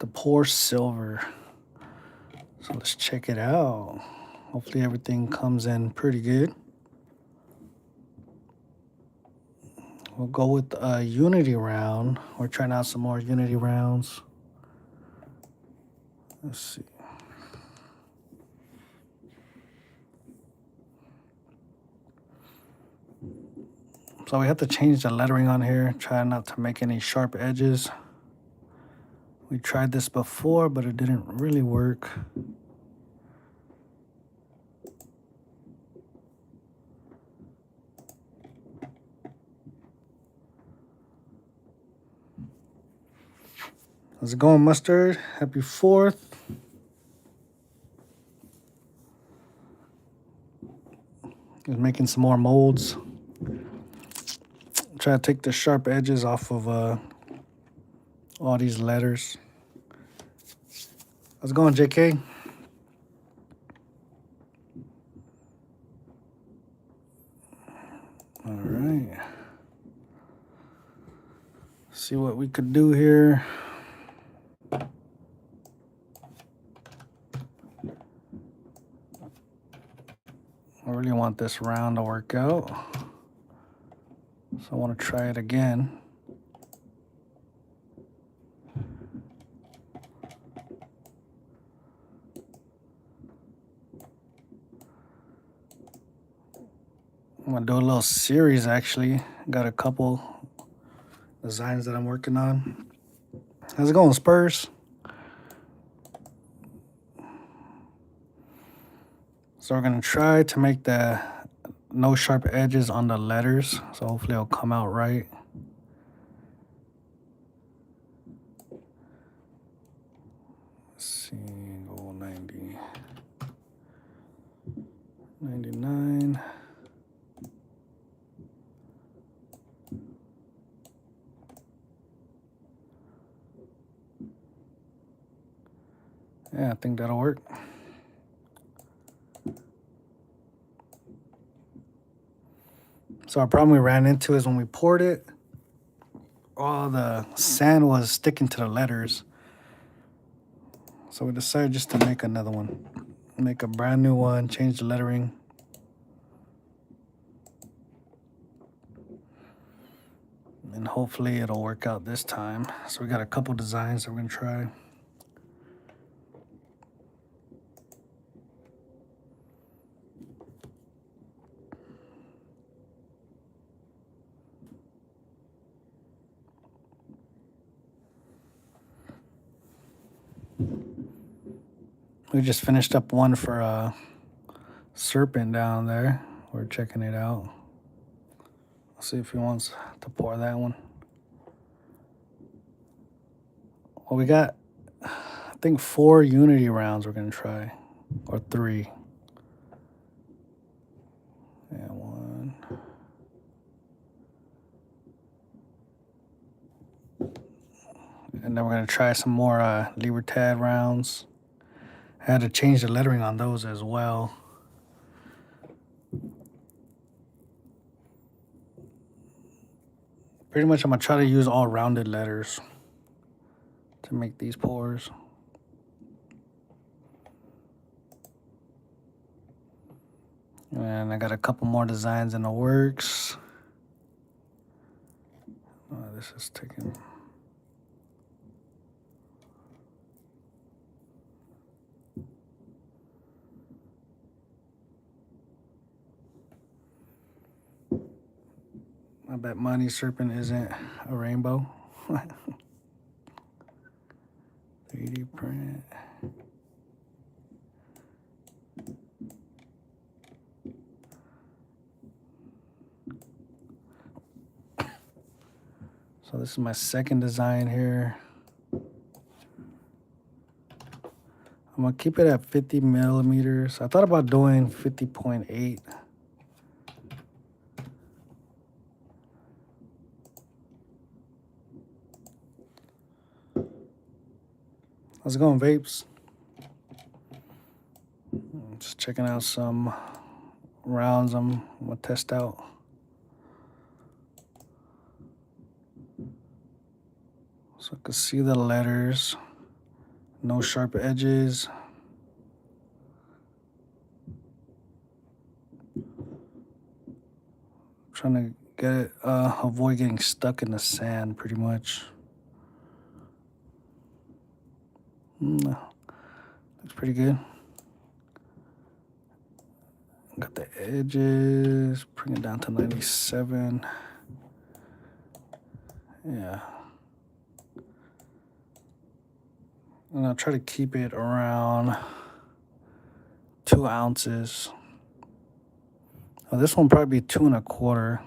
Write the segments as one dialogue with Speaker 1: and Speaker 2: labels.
Speaker 1: the pour silver. So let's check it out. Hopefully everything comes in pretty good. We'll go with a Unity round. We're trying out some more Unity rounds. Let's see. So we have to change the lettering on here. Try not to make any sharp edges. We tried this before, but it didn't really work. How's it going, Mustard? Happy 4th. Just making some more molds. Try to take the sharp edges off of all these letters. How's it going, JK? All right. See what we could do here. I really want this round to work out. So I want to try it again. I'm gonna do a little series actually. Got a couple designs that I'm working on. How's it going, Spurs? So we're gonna try to make the no sharp edges on the letters. So hopefully it'll come out right. Let's see, go 90, 99. Yeah, I think that'll work. So our problem we ran into is when we poured it, all the sand was sticking to the letters. So we decided just to make another one. Make a brand new one, change the lettering. And hopefully it'll work out this time. So we got a couple designs that we're gonna try. We just finished up one for a serpent down there. We're checking it out. Let's see if he wants to pour that one. Well, we got, I think 4 Unity rounds we're gonna try, or 3. Yeah, 1. And then we're gonna try some more Libertad rounds. I had to change the lettering on those as well. Pretty much I'm gonna try to use all rounded letters to make these pours. And I got a couple more designs in the works. Oh, this is taking... I bet Money Serpent isn't a rainbow. 3D print. So this is my second design here. I'm gonna keep it at 50 millimeters. I thought about doing 50.8. How's it going, Vapes? Just checking out some rounds I'm gonna test out. So I can see the letters. No sharp edges. Trying to get it, avoid getting stuck in the sand pretty much. Looks pretty good. Got the edges, bring it down to 97. Yeah. And I'll try to keep it around 2 ounces. Oh, this one probably be 2 1/4. I'm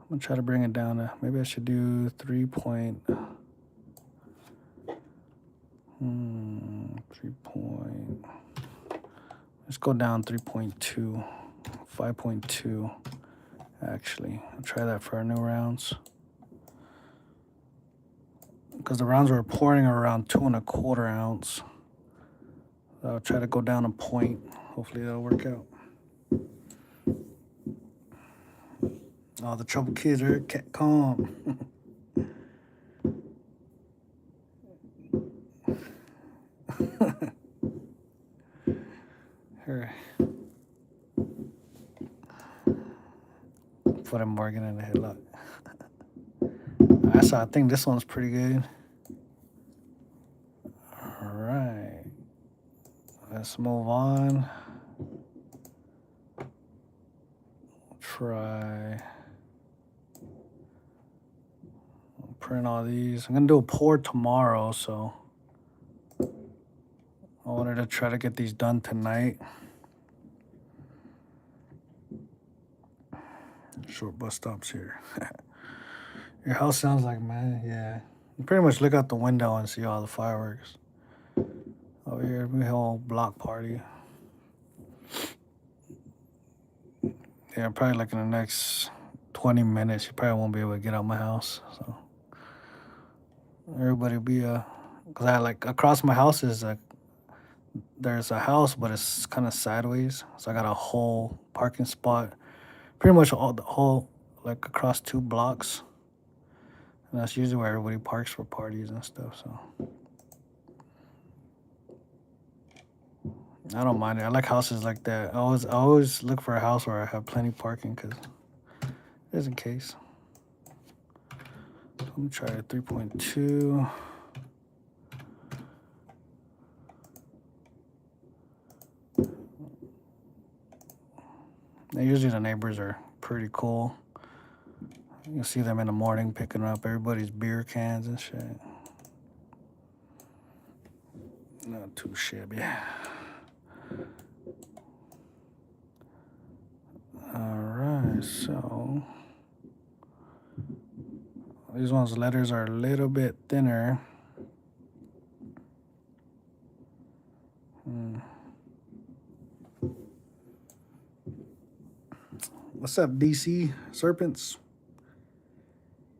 Speaker 1: gonna try to bring it down to, maybe I should do 3 point. 3 point. Let's go down 3.2, 5.2. Actually, I'll try that for our new rounds. Because the rounds we're pouring are around 2 1/4 ounce. So I'll try to go down a point. Hopefully that'll work out. Oh, the trouble kids are calm. Here. Put him Morgan in the headlock. I think this one's pretty good. All right. Let's move on. Try. I'll print all these. I'm gonna do a pour tomorrow, so I wanted to try to get these done tonight. Short bus stops here. Your house sounds like, man, yeah. You pretty much look out the window and see all the fireworks. Over here, we have a whole block party. Yeah, probably like in the next 20 minutes, you probably won't be able to get out my house. So everybody will be, because I like across my house is like, there's a house, but it's kind of sideways. So I got a whole parking spot, pretty much all the whole, like across 2 blocks. And that's usually where everybody parks for parties and stuff. So I don't mind it. I like houses like that. I always look for a house where I have plenty parking, because just in case. So I'm gonna try a 3.2. Now, usually the neighbors are pretty cool. You can see them in the morning picking up everybody's beer cans and shit. Not too shabby. Alright, so these ones' letters are a little bit thinner. What's up, DC Serpents?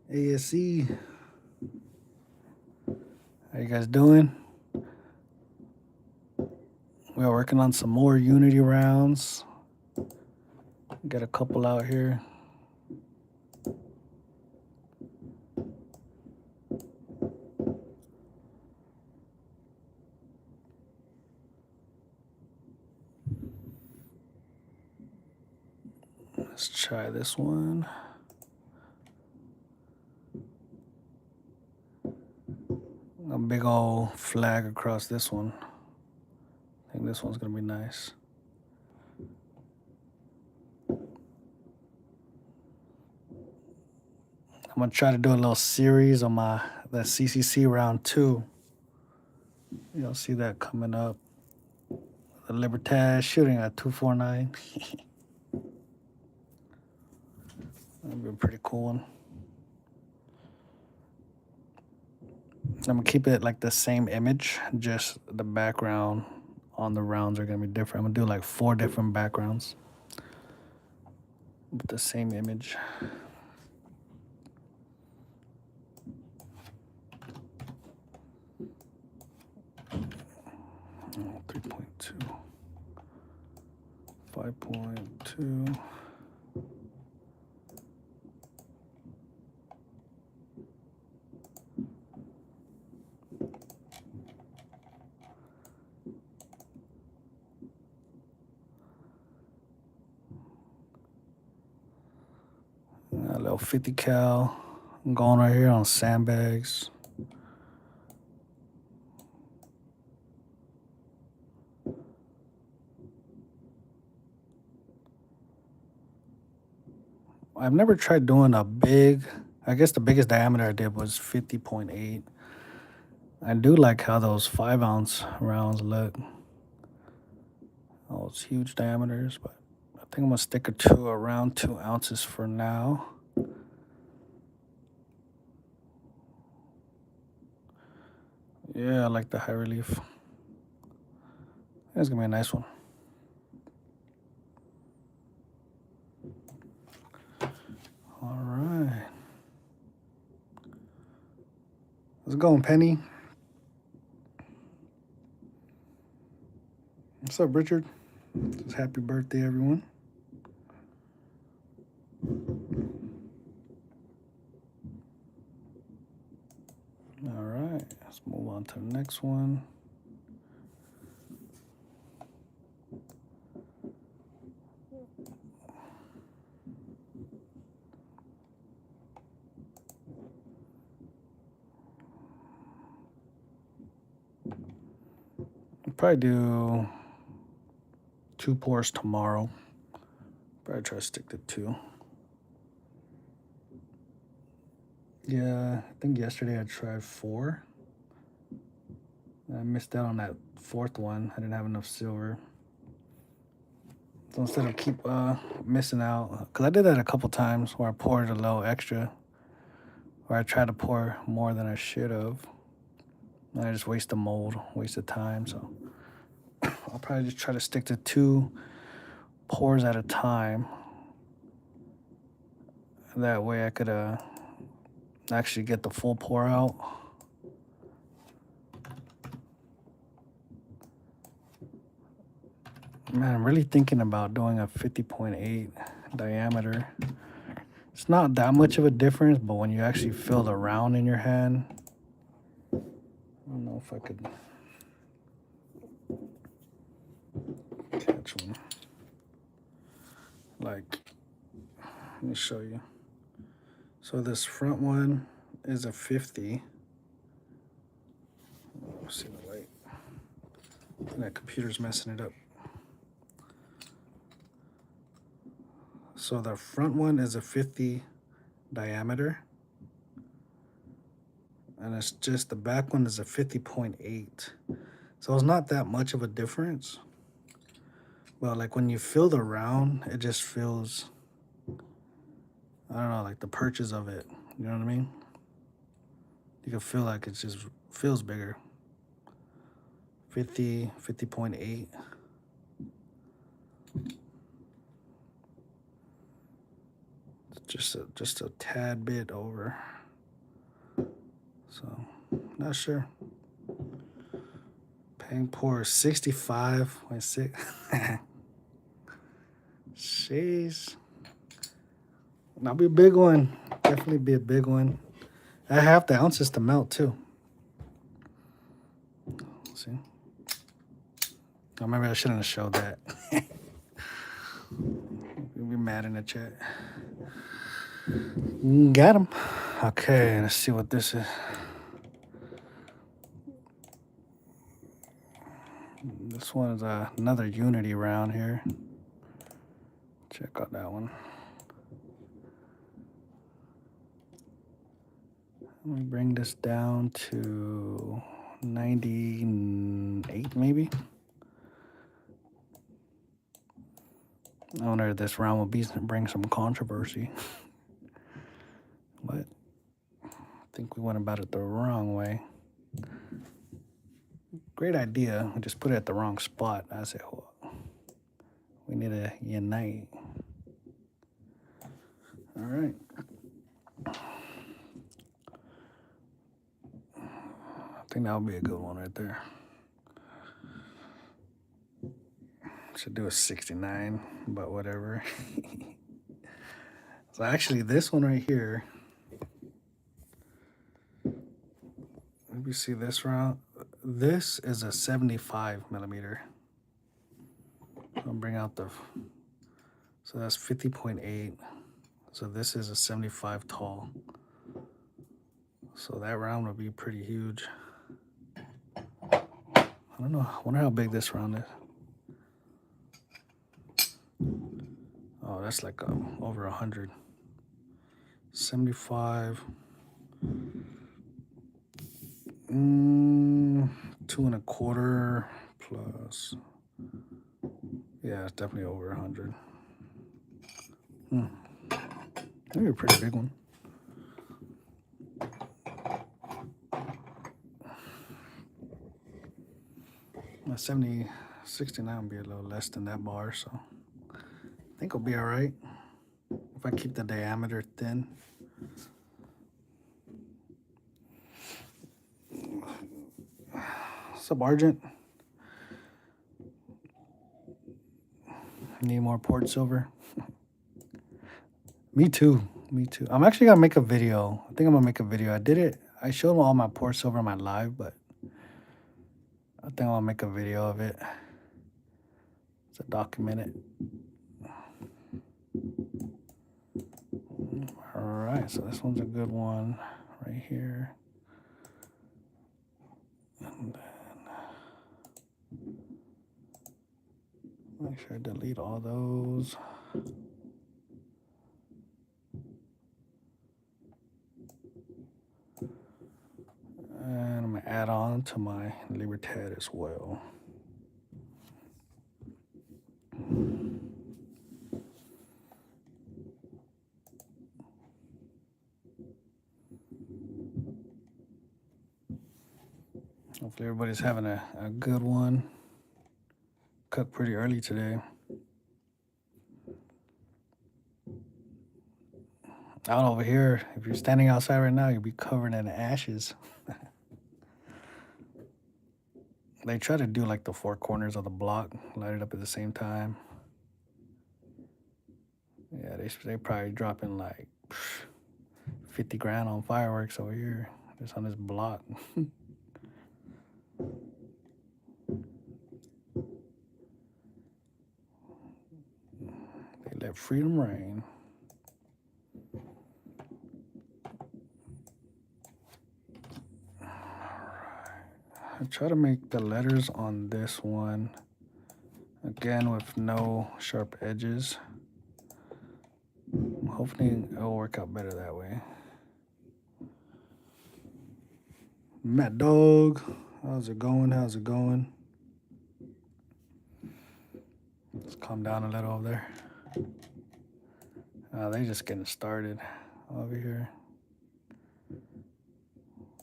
Speaker 1: ASC. How you guys doing? We are working on some more Unity rounds. Got a couple out here. Let's try this one. A big old flag across this one. I think this one's gonna be nice. I'm gonna try to do a little series on the CCC round 2. You'll see that coming up. The Libertad shooting at 249. That'll be a pretty cool one. I'm gonna keep it like the same image, just the background on the rounds are gonna be different. I'm gonna do like 4 different backgrounds with the same image. Oh, 3.2, 5.2. Little 50 cal. I'm going right here on sandbags. I've never tried doing a big, I guess the biggest diameter I did was 50.8. I do like how those 5-ounce rounds look. Those huge diameters, but I think I'm gonna stick it to around 2 ounces for now. Yeah, I like the high relief. That's gonna be a nice one. All right. Let's go, Penny. What's up, Richard? Just happy birthday, everyone. All right, let's move on to the next one. I'll probably do 2 pours tomorrow. Probably try to stick to 2. Yeah, I think yesterday I tried 4. I missed out on that 4th one. I didn't have enough silver. So instead of keep missing out, because I did that a couple times where I poured a little extra, or I tried to pour more than I should have. And I just waste the mold, waste the time. So I'll probably just try to stick to 2 pours at a time. That way I could actually get the full pour out. Man, I'm really thinking about doing a 50.8 diameter. It's not that much of a difference, but when you actually feel the round in your hand, I don't know if I could catch one. Like, let me show you. So this front one is a 50. Let's see the light. And that computer's messing it up. So the front one is a 50 diameter. And it's just the back one is a 50.8. So it's not that much of a difference. But like when you feel the round, it just feels, I don't know, like the purchase of it. You know what I mean? You can feel like it just feels bigger. 50, 50.8. Just a tad bit over. So, not sure. Paying pour 65.6. Jeez. That'll be a big one. Definitely be a big one. I have the ounces to melt too. Let's see. Oh, maybe I shouldn't have showed that. You'll be mad in the chat. Got him. Okay, let's see what this is. This one is another Unity round here. Check out that one. Let me bring this down to 98 maybe. I wonder if this round will bring some controversy. But I think we went about it the wrong way. Great idea. We just put it at the wrong spot. I said, well, we need to unite. All right. I think that would be a good one right there. Should do a 69, but whatever. So actually this one right here, let me see this round. This is a 75 millimeter. I'll bring out the, so that's 50.8. So this is a 75 tall. So that round would be pretty huge. I don't know. I wonder how big this round is. Oh, that's like over 100. 75. 2.25 plus. Yeah, it's definitely over 100. Maybe a pretty big one. My 69 will be a little less than that bar, so I think it'll be all right if I keep the diameter thin. What's up, Argent? Need more port silver? Me too. Me too. I'm actually gonna make a video. I think I'm gonna make a video. I did it. I showed all my port silver in my live, but I think I'll make a video of it to document it. All right, so this one's a good one right here. And then make sure I delete all those. And I'm gonna add on to my Libertad as well. Hopefully everybody's having a good one. Cut pretty early today. Out over here, if you're standing outside right now, you'll be covered in ashes. They try to do like the four corners of the block, light it up at the same time. Yeah, they probably dropping like 50 grand on fireworks over here, just on this block. They let freedom reign. I try to make the letters on this one, again, with no sharp edges. Hopefully it'll work out better that way. Matt Dog, how's it going? How's it going? Let's calm down a little over there. They just getting started over here.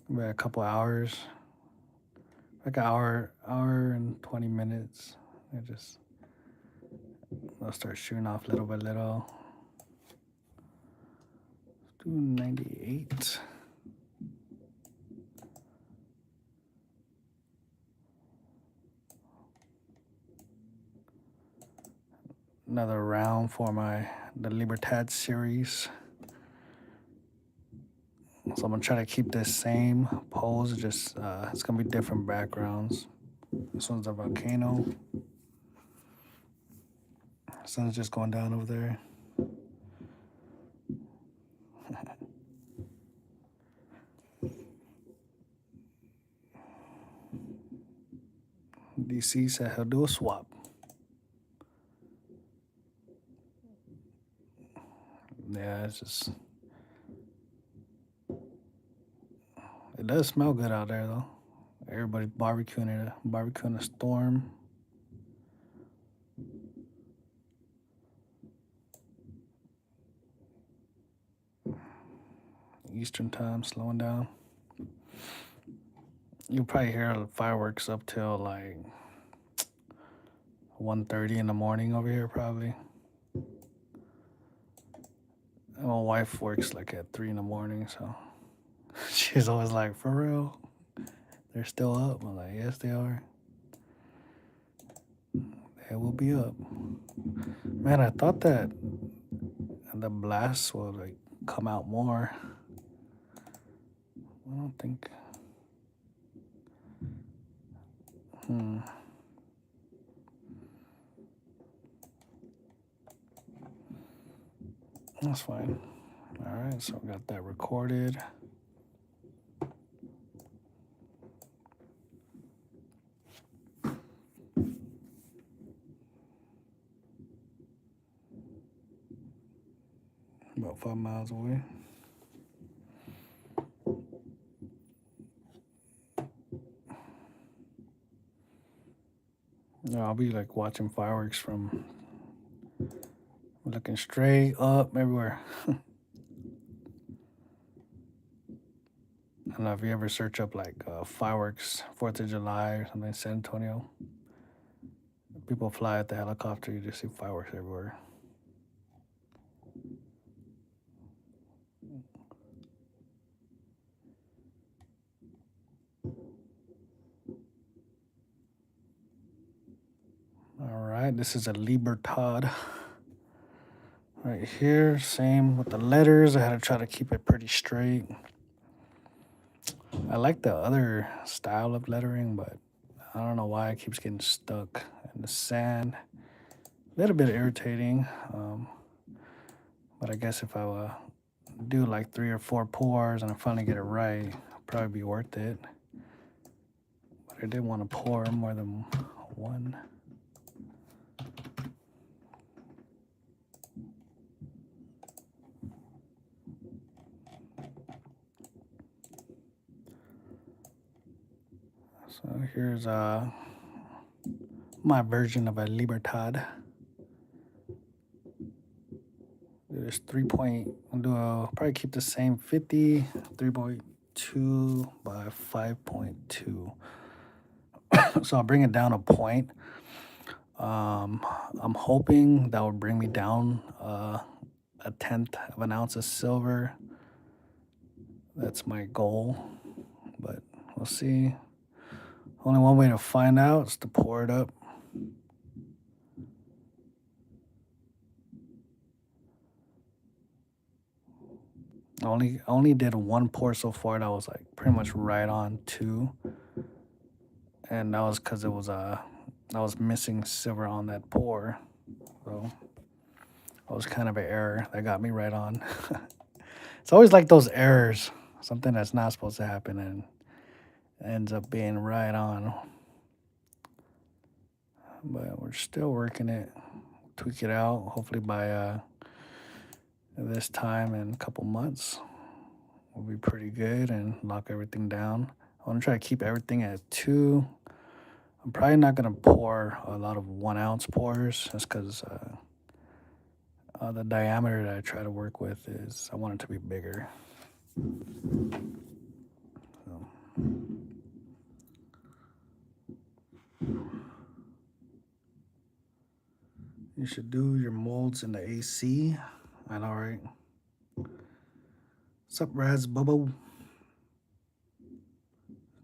Speaker 1: About a couple hours. Like an hour and 20 minutes. They'll start shooting off little by little. Let's do 98. Another round for the Libertad series. So I'm gonna try to keep this same pose, just it's gonna be different backgrounds. This one's a volcano. Sun's just going down over there. DC said he'll do a swap. Yeah, it's just, it does smell good out there though. Everybody's barbecuing a storm. Eastern time slowing down. You'll probably hear the fireworks up till like 1:30 in the morning over here probably. And my wife works like at 3 in the morning, so she's always like, for real? They're still up? I'm like, yes, they are. They will be up. Man, I thought that the blasts would like come out more. I don't think. That's fine. right, so I got that recorded. About 5 miles away. No, I'll be like watching fireworks from looking straight up everywhere. I don't know if you ever search up like fireworks, 4th of July or something in San Antonio. People fly at the helicopter, you just see fireworks everywhere. All right, this is a Libertad. Right here, same with the letters. I had to try to keep it pretty straight. I like the other style of lettering, but I don't know why it keeps getting stuck in the sand. A little bit irritating, but I guess if I do like 3 or 4 pours and I finally get it right, it'll probably be worth it. But I did want to pour more than one. So here's my version of a Libertad. There's 3 point, I'll probably keep the same 50, 3.2 by 5.2. So I'll bring it down a point. I'm hoping that will bring me down a 1/10 of an ounce of silver. That's my goal, but we'll see. Only one way to find out is to pour it up. I only did 1 pour so far. That was like pretty much right on 2, and that was because it was I was missing silver on that pour, so it was kind of an error that got me right on. It's always like those errors, something that's not supposed to happen and ends up being right on. But we're still working it, tweak it out. Hopefully by this time in a couple months, we'll be pretty good and lock everything down. I want to try to keep everything at 2. I'm probably not going to pour a lot of 1 ounce pours just because the diameter that I try to work with is, I want it to be bigger. So. You should do your molds in the AC. I know, right? What's up, Raz Bubbo?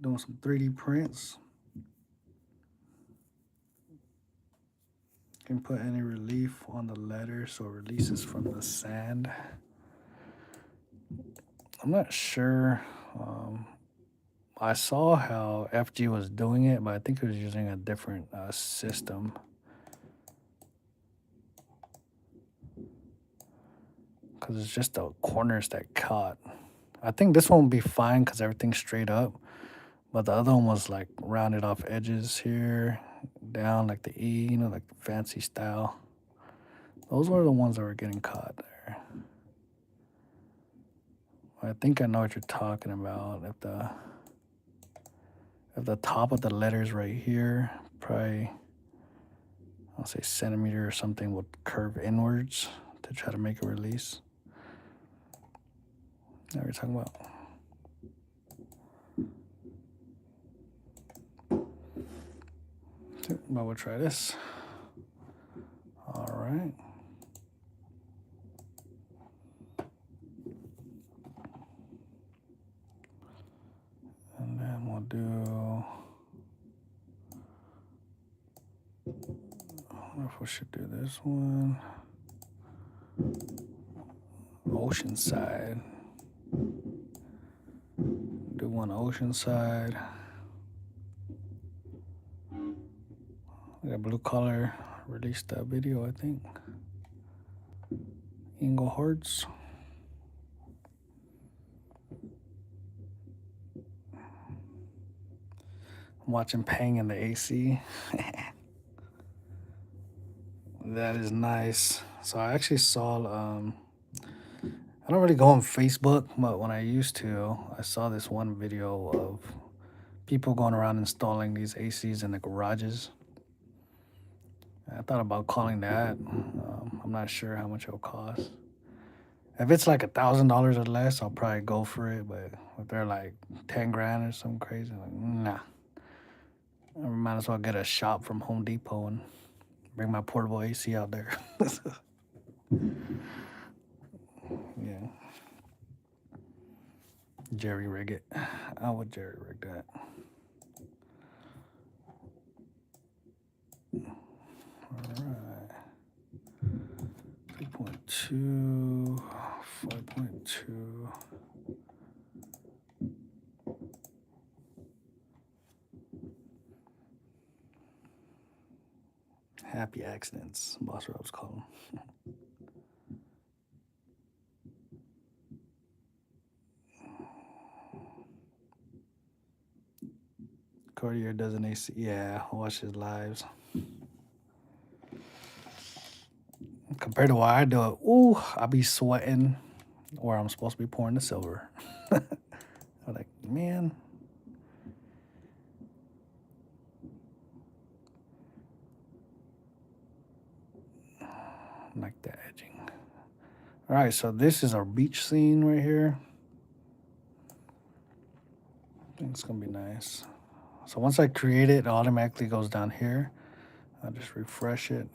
Speaker 1: Doing some 3D prints. Can put any relief on the letter so it releases from the sand. I'm not sure. I saw how FG was doing it, but I think he was using a different system. Because it's just the corners that caught. I think this one will be fine because everything's straight up. But the other one was like rounded off edges here, down like the E, you know, like fancy style. Those were the ones that were getting caught there. I think I know what you're talking about. If the top of the letters right here, probably, I'll say centimeter or something, would curve inwards to try to make a release. Now we're talking about. But we'll try this. All right. And then we'll do, I wonder if we should do this one. Oceanside. Do one Oceanside. We got Blue Collar released that video, I think. Ingle Hearts. watching Pang in the AC. That is nice. So I actually saw I don't really go on Facebook, but when I used to, I saw this one video of people going around installing these ACs in the garages. I thought about calling that. I'm not sure how much it'll cost. If it's like $1,000 or less, I'll probably go for it. But if they're like 10 grand or something crazy, like nah. I might as well get a shop from Home Depot and bring my portable AC out there. Yeah, jerry rig it. I would jerry rig that. All right. 3.2, 5.2. Happy accidents, Boss Robs call them. Cartier does an AC. Yeah, watch his lives. Compared to why I do it, ooh, I be sweating where I'm supposed to be pouring the silver. I'm like, man. Like the edging. All right, so this is our beach scene right here. I think it's gonna be nice. So once I create it, it automatically goes down here. I'll just refresh it.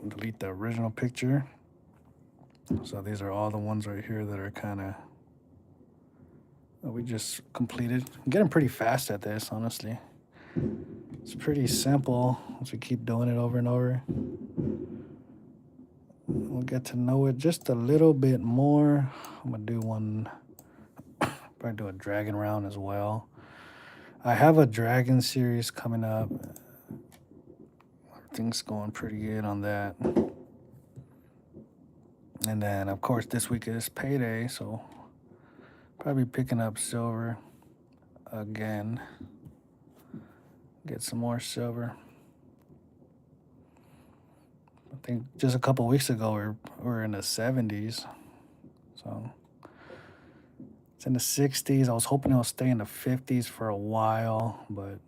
Speaker 1: Delete the original picture. So these are all the ones right here that are kind of we just completed. I'm getting pretty fast at this, honestly. It's pretty simple once we keep doing it over and over. We'll get to know it just a little bit more. I'm gonna do one, probably do a dragon round as well. I have a dragon series coming up. Everything's going pretty good on that. And then, of course, this week is payday, so probably picking up silver again. Get some more silver. I think just a couple weeks ago we were in the 70s. So it's in the 60s. I was hoping it'll stay in the 50s for a while, but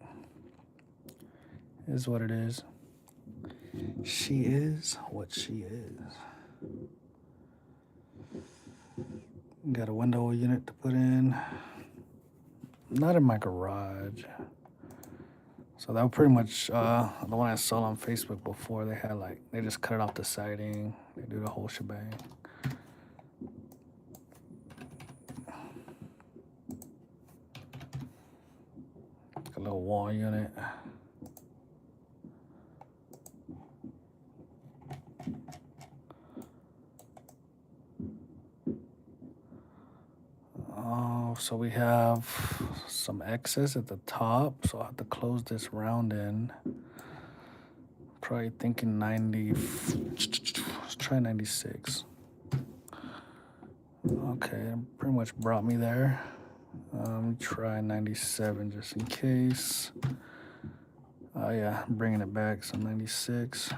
Speaker 1: it is what it is. She is what she is. Got a window unit to put in. Not in my garage. So that was pretty much the one I saw on Facebook before. They had they just cut it off the siding. They do the whole shebang. A little wall unit. Oh, so we have some excess at the top, so I'll have to close this round in. Probably thinking 90. Let's try 96. Okay, pretty much brought me there. Try 97 just in case. Oh yeah, I'm bringing it back, so 96.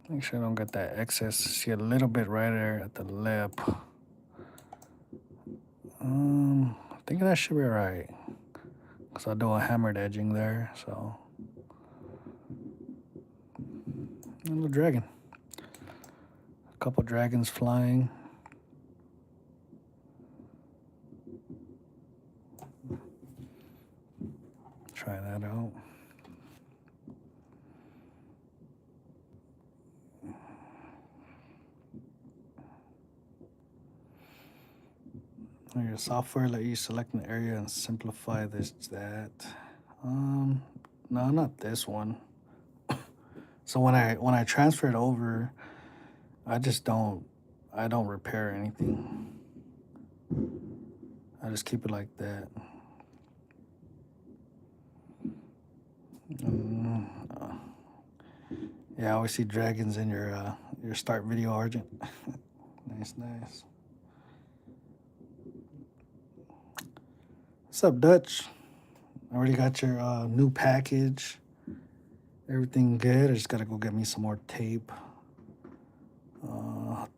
Speaker 1: Make sure I don't get that excess. See a little bit right there at the lip. I think that should be right. Because I'll do a hammered edging there, so. A little dragon. A couple dragons flying. Try that out. Your software let you select an area and simplify this, that. No, not this one. So when I transfer it over, I don't repair anything. I just keep it like that. Yeah, I always see dragons in your your start video, Argent. Nice, nice. What's up, Dutch? Already got your new package. Everything good. I just gotta go get me some more tape.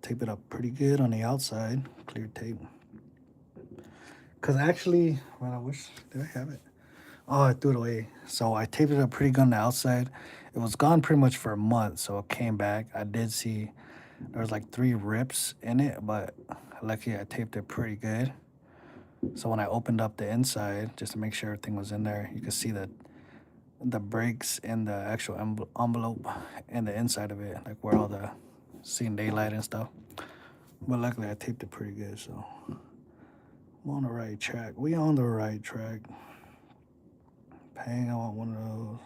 Speaker 1: Tape it up pretty good on the outside. Clear tape. Cause actually, well, I wish, did I have it? Oh, I threw it away. So I taped it up pretty good on the outside. It was gone pretty much for a month, so it came back. I did see there was like 3 rips in it, but luckily I taped it pretty good. So when I opened up the inside, just to make sure everything was in there, you could see the brakes in the actual envelope and the inside of it, like where all the seeing daylight and stuff. But luckily I taped it pretty good, so I'm on the right track. We on the right track. Pang, I want one of those.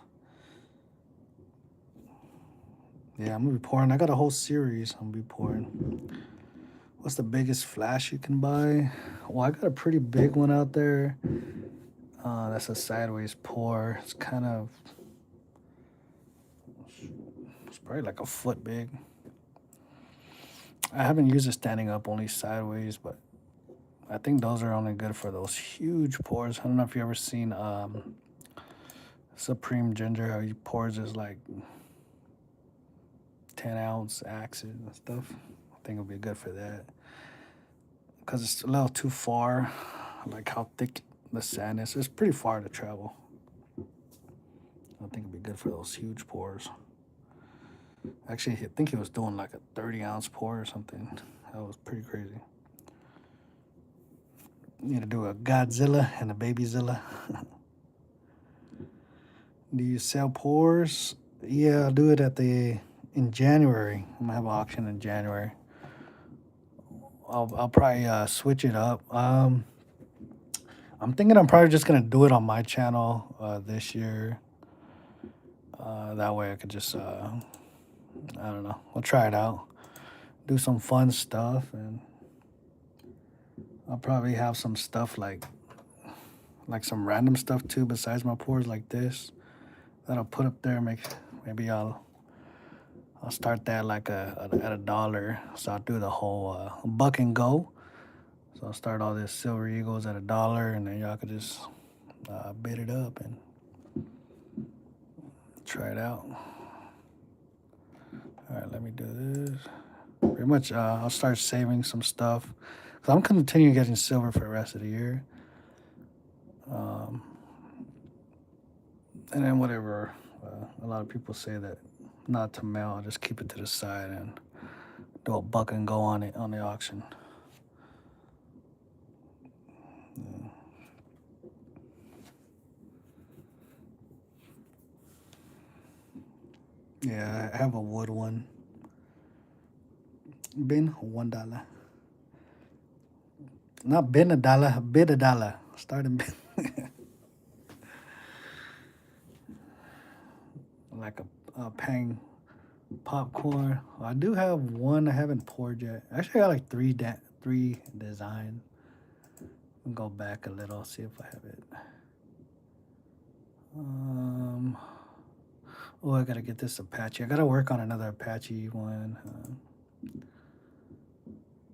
Speaker 1: Yeah, I'm gonna be pouring. I got a whole series I'm gonna be pouring. What's the biggest flash you can buy? Well, I got a pretty big one out there. That's a sideways pour. It's kind of, it's probably like a foot big. I haven't used it standing up, only sideways, but I think those are only good for those huge pours. I don't know if you ever seen Supreme Ginger, how he pours his like 10-ounce axes and stuff. I think it'll be good for that. Because it's a little too far, like how thick the sand is. It's pretty far to travel. I think it'd be good for those huge pours. Actually, I think he was doing like a 30-ounce pour or something. That was pretty crazy. Need to do a Godzilla and a Babyzilla. Do you sell pours? Yeah, I'll do it in January. I'm gonna have an auction in January. I'll probably switch it up. I'm thinking I'm probably just gonna do it on my channel this year. That way I could just I don't know. I'll try it out. Do some fun stuff, and I'll probably have some stuff like some random stuff too besides my pours like this that I'll put up there. Maybe I'll start that like at $1. So I'll do the whole buck and go. So I'll start all this Silver Eagles at $1, and then y'all could just bid it up and try it out. All right, let me do this. Pretty much, I'll start saving some stuff. Cause I'm continuing getting silver for the rest of the year. And then whatever, a lot of people say that not to mail, I'll just keep it to the side and do a buck and go on it on the auction. Yeah, I have a wood one. Bin $1. Not bin $1, bid $1. Starting bin. Like a Pang popcorn. I do have one I haven't poured yet. Actually, I got like three design. I'll go back a little, see if I have it. Oh, I gotta get this Apache. I gotta work on another Apache one.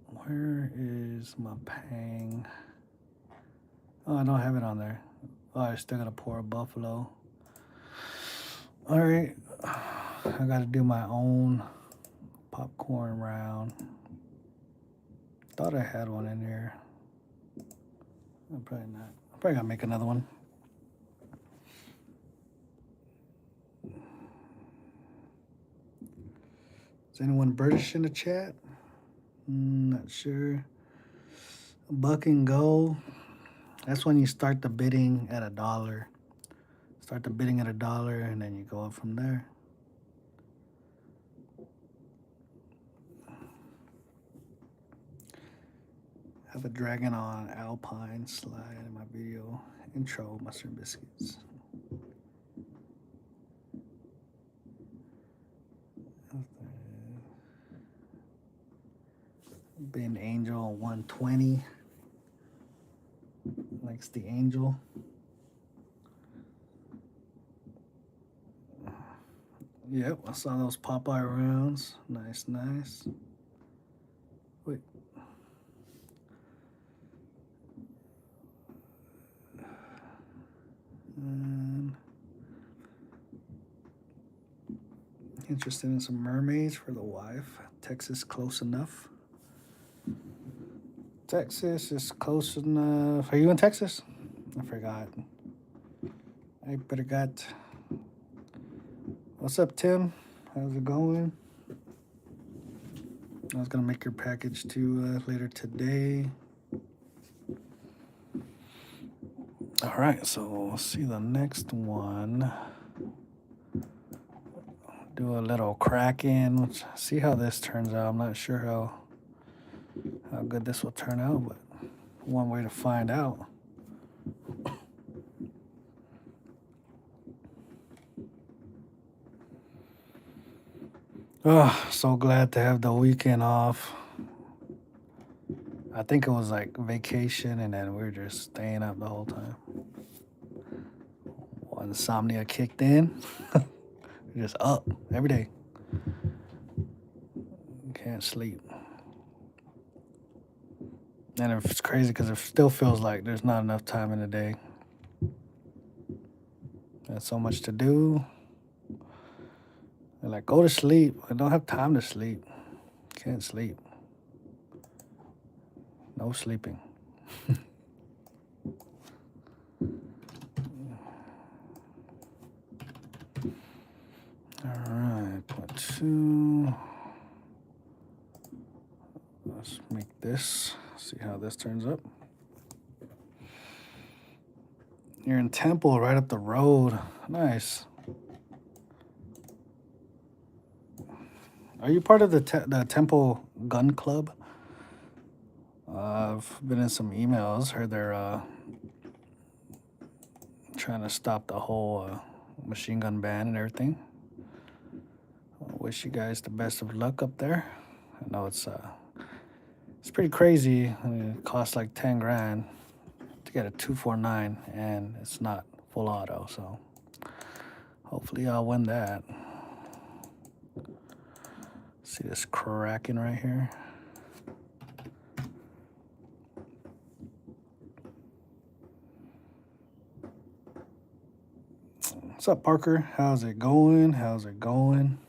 Speaker 1: Where is my Pang? Oh, I don't have it on there. Oh, I still gotta pour a Buffalo. All right, I gotta do my own popcorn round. Thought I had one in here. I'm probably not. I'm probably gonna make another one. Is anyone British in the chat? Not sure. Buck and go. That's when you start the bidding at $1. Start the bidding at $1, and then you go up from there. I have a Dragon on Alpine slide in my video intro, Mustard Biscuits. Bin Angel 120. Likes the Angel. Yep, I saw those Popeye rounds. Nice, nice. Wait. And interested in some mermaids for the wife. Texas close enough. Texas is close enough. Are you in Texas? I forgot. I better got. What's up, Tim? How's it going? I was gonna make your package too later today. All right, so we'll see the next one. Do a little Kraken. See how this turns out. I'm not sure how good this will turn out, but one way to find out. Oh, so glad to have the weekend off. I think it was like vacation, and then we were just staying up the whole time. Insomnia kicked in. Just up every day. Can't sleep. And it's crazy because it still feels like there's not enough time in the day. There's so much to do. They're like, go to sleep. I don't have time to sleep. Can't sleep. No sleeping. All right, part 2. Let's make this. See how this turns up. You're in Temple, right up the road. Nice. Are you part of the Temple Gun Club? I've been in some emails. Heard they're trying to stop the whole machine gun ban and everything. I wish you guys the best of luck up there. I know it's pretty crazy. I mean, it costs like 10 grand to get a 249, and it's not full auto. So hopefully I'll win that. See this Kraken right here. What's up, Parker? How's it going? How's it going?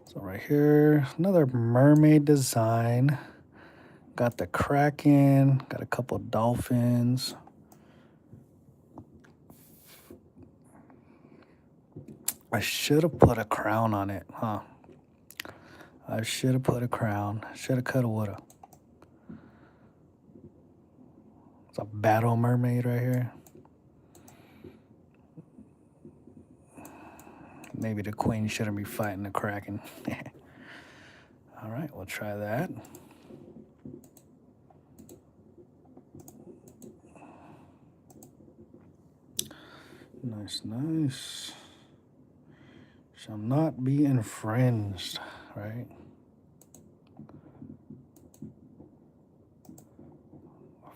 Speaker 1: So right here, another mermaid design. Got the Kraken, got a couple dolphins. I should have put a crown on it, huh? I should have put a crown. Should have, could have, would have. It's a battle mermaid right here. Maybe the queen shouldn't be fighting the Kraken. All right, we'll try that. Nice, nice. Shall not be infringed, right?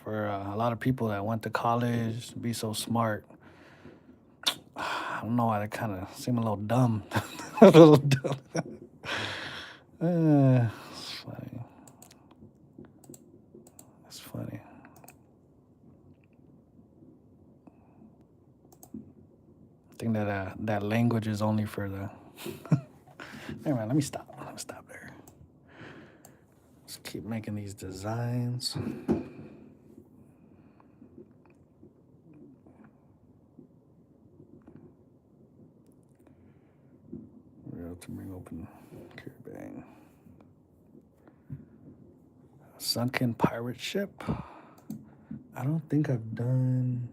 Speaker 1: For a lot of people that went to college, be so smart, I don't know why they kind of seem a little dumb. A little dumb. It's funny. It's funny. I think that that language is only for the. Never mind. Let me stop. Let me stop there. Let's keep making these designs. We're able to bring open Caribang. Sunken pirate ship. I don't think I've done.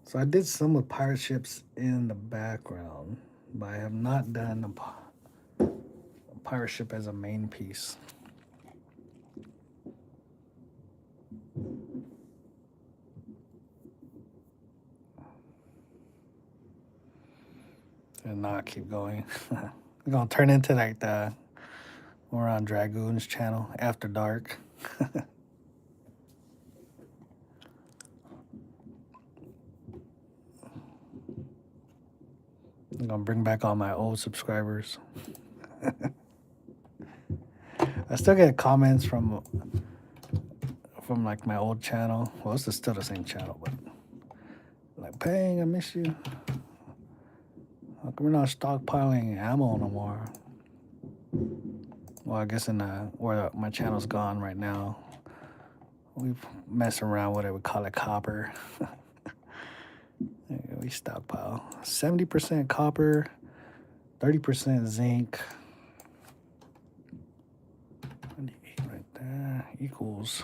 Speaker 1: So I did some with pirate ships in the background, but I have not done a pirate ship as a main piece. And not keep going. We're gonna turn into like the we're on Dragoon's channel after dark. I'm gonna bring back all my old subscribers. I still get comments from like my old channel. Well, it's still the same channel, but like, Pang, I miss you. How come we're not stockpiling ammo no more? Well, I guess in where my channel's gone right now, we mess around with it. We call it copper. We stockpile 70% copper, 30% zinc. 28 right there equals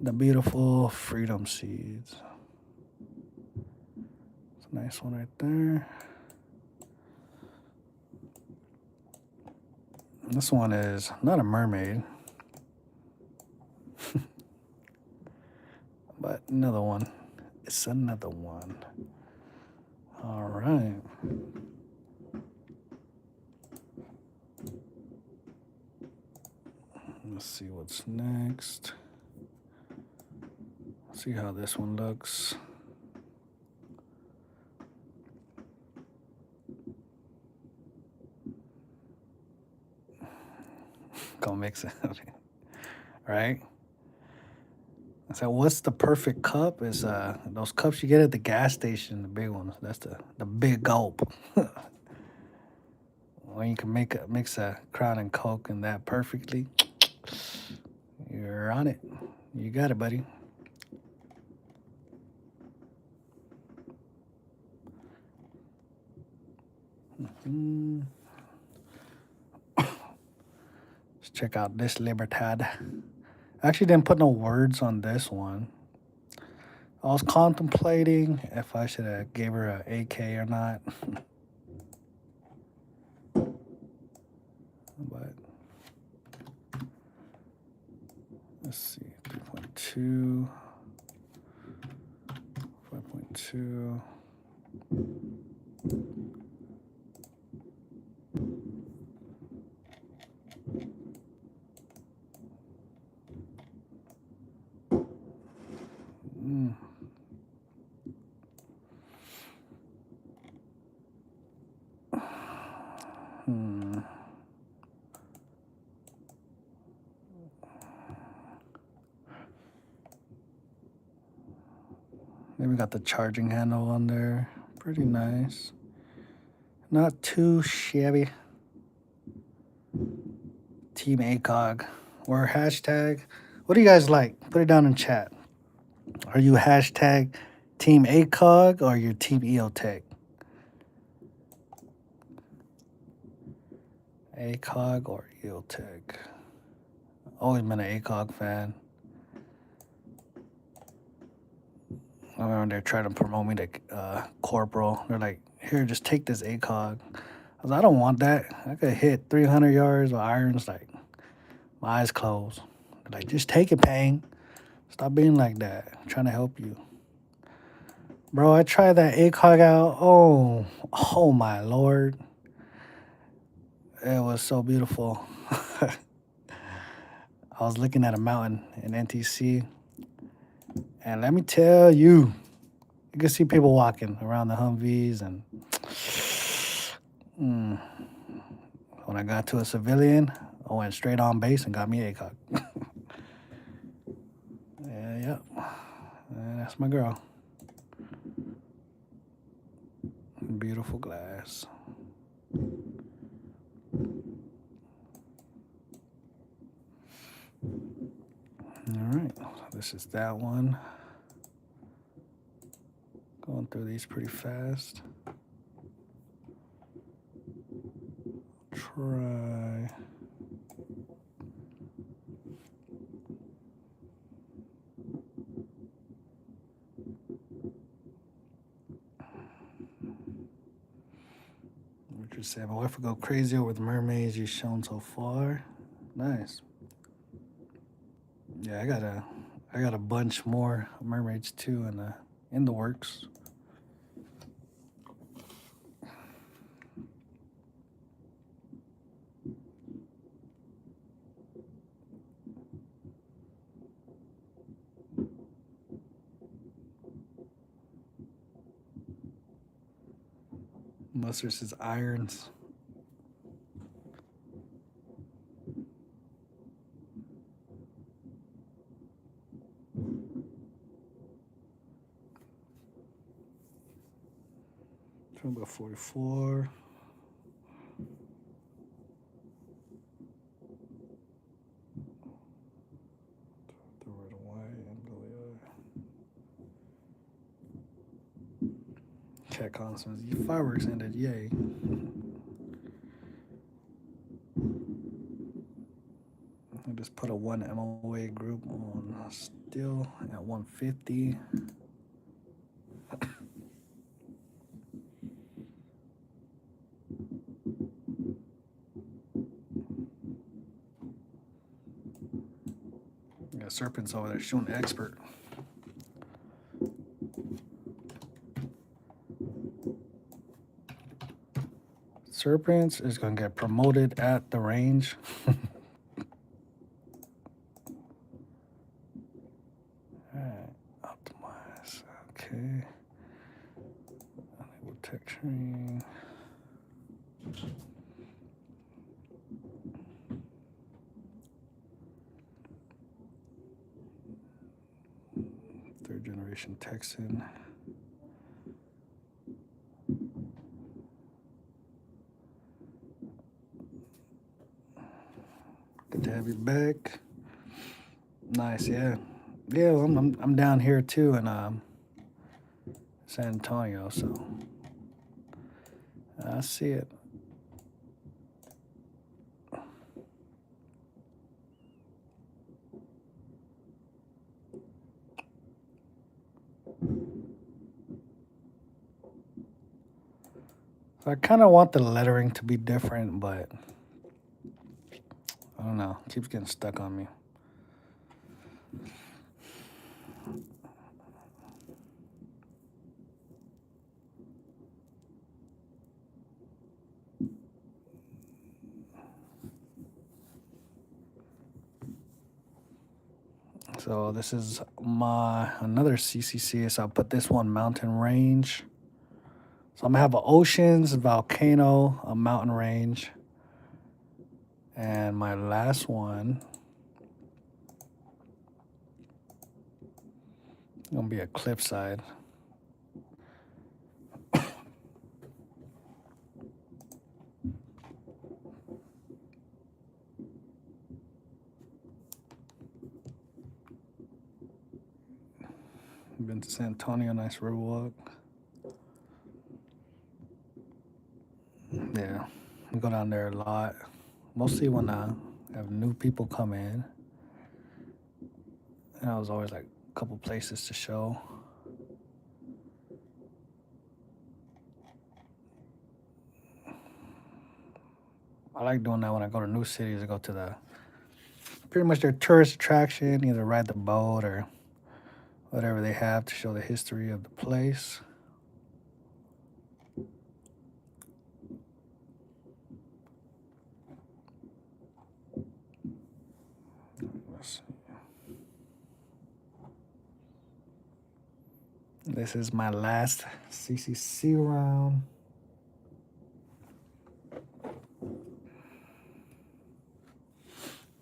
Speaker 1: the beautiful freedom seeds. It's a nice one right there. This one is not a mermaid, but another one. It's another one. All right. Let's see what's next. See how this one looks. Gonna mix it. Right? So what's the perfect cup? Is those cups you get at the gas station, the big ones. That's the big gulp. When you can mix a Crown and Coke in that perfectly, you're on it. You got it, buddy. Let's check out this Libertad. I actually didn't put no words on this one. I was contemplating if I should have gave her an AK or not. But let's see, 3.2, 5.2. Maybe got the charging handle on there. Pretty nice. Not too shabby. Team ACOG or hashtag. What do you guys like? Put it down in chat. Are you hashtag Team ACOG or your Team EOTech? ACOG or EOTech? Always been an ACOG fan. I remember they're trying to promote me to corporal. They're like, here, just take this ACOG. I was like, I don't want that. I could hit 300 yards with irons, like, my eyes closed. They're like, just take it, Pang. Stop being like that. I'm trying to help you. Bro, I tried that ACOG out. Oh my Lord. It was so beautiful. I was looking at a mountain in NTC. And let me tell you, you can see people walking around the Humvees. And when I got to a civilian, I went straight on base and got me ACOG. Yep. That's my girl. Beautiful glass. All right, this is that one. Going through these pretty fast. Try. Richard said, my wife would go crazy over the mermaids you've shown so far. Nice. Yeah, I got a bunch more mermaids too in the works. Mustard says irons. About 44. The red and white and blue. Cat Constance. Fireworks ended. Yay. I just put a 1 MOA group on still at 150. Got serpents over there shooting expert. Serpents is gonna get promoted at the range. Alright, optimize. Okay. Enable texturing. Third generation Texan. Good to have you back. Nice, yeah. Yeah, well, I'm down here too in San Antonio, so I see it. So I kind of want the lettering to be different, but I don't know. It keeps getting stuck on me. So this is my another CCC. So I'll put this one mountain range. So I'm gonna have an oceans, volcano, a mountain range, and my last one gonna be a cliffside. Been to San Antonio, nice river walk. Yeah, we go down there a lot. Mostly when I have new people come in. And I was always like a couple places to show. I like doing that when I go to new cities. I go to the pretty much their tourist attraction, either ride the boat or whatever they have to show the history of the place. Let's see. This is my last CCC round.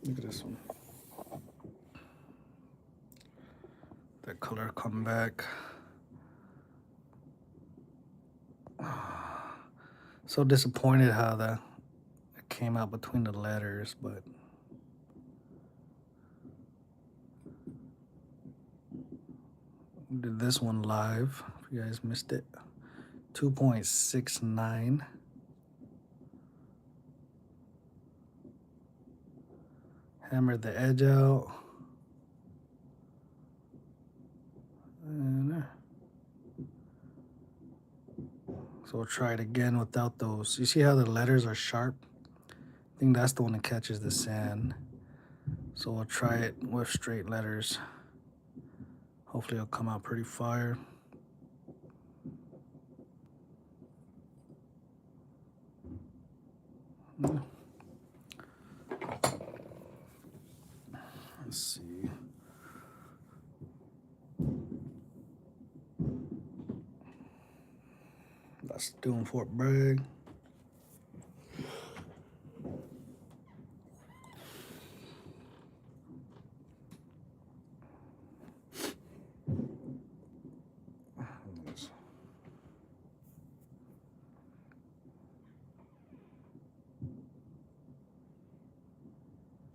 Speaker 1: Look at this one. The color come back. So disappointed how it came out between the letters, but did this one live. If you guys missed it, 2.69. Hammered the edge out. And so we'll try it again without those. You see how the letters are sharp? I think that's the one that catches the sand. So we'll try it with straight letters. Hopefully it'll come out pretty fire. Let's see. That's doing Fort Bragg.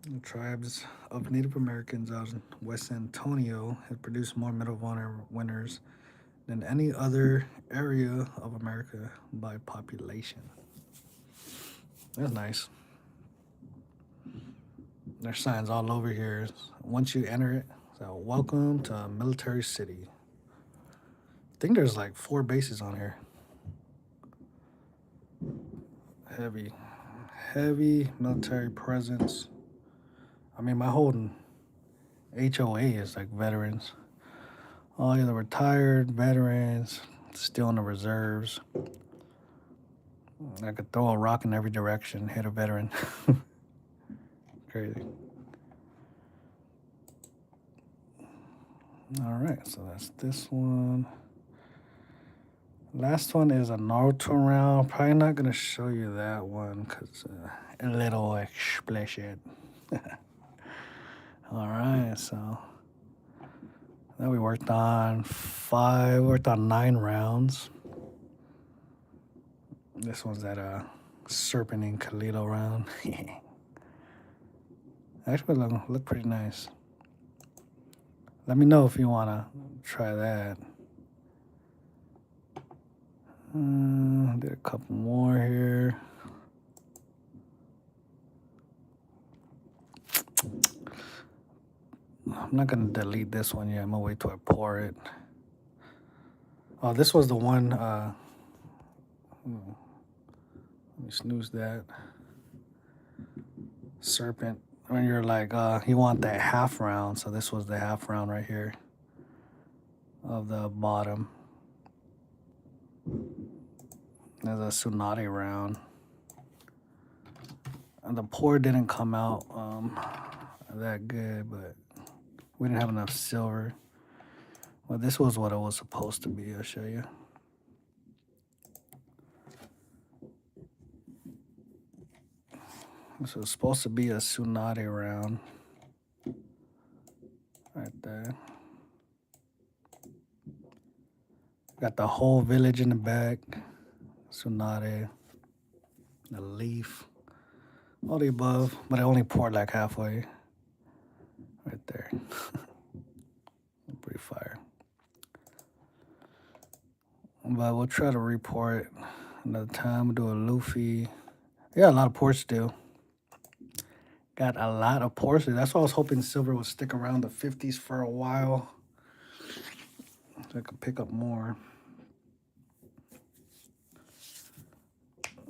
Speaker 1: The tribes of Native Americans out in West Antonio have produced more Medal of Honor winners than any other area of America by population. That's nice. There's signs all over here. Once you enter it, so welcome to Military City. I think there's like 4 bases on here. Heavy military presence. I mean, my whole HOA is like veterans. All the retired veterans, still in the reserves. I could throw a rock in every direction, hit a veteran. Crazy. All right, so that's this one. Last one is a Naruto round. Probably not gonna show you that one because a little explicit. All right, so then we worked on 9 rounds. This one's that Serpent and Kalito round. Actually look pretty nice. Let me know if you wanna try that. Did a couple more here. I'm not gonna delete this one yet. I'm gonna wait till I pour it. Oh, this was the one. Let me snooze that. Serpent. When you're like, you want that half round. So this was the half round right here of the bottom. There's a Tsunade round. And the pour didn't come out that good, but we didn't have enough silver. Well, this was what it was supposed to be. I'll show you. This was supposed to be a Tsunade round. Right there. Got the whole village in the back. Tsunade. The leaf. All the above. But I only poured like halfway. Right there. Pretty fire. But we'll try to re-pour it another time. We'll do a Luffy. Yeah, a lot of pours still. Got a lot of pours. That's why I was hoping silver would stick around the 50s for a while. So I could pick up more.